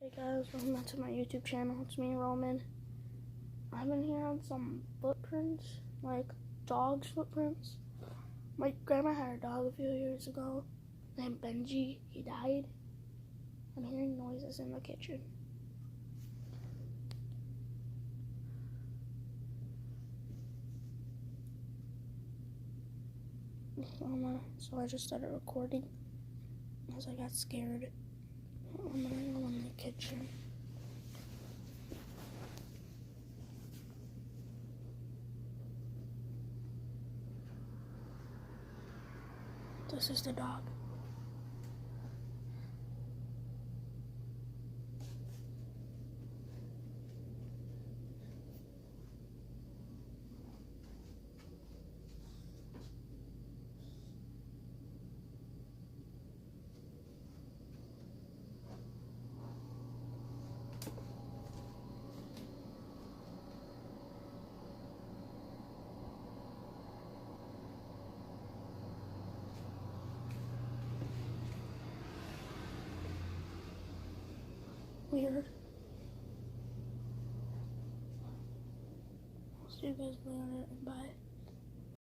Hey guys, welcome back to my YouTube channel. It's me, Roman. I've been hearing some footprints, like dogs' footprints. My grandma had a dog a few years ago named Benji. He died. I'm hearing noises in the kitchen. So I just started recording as I got scared. I'm gonna go in the kitchen. This is the dog. Weird. I'll see you guys later and bye.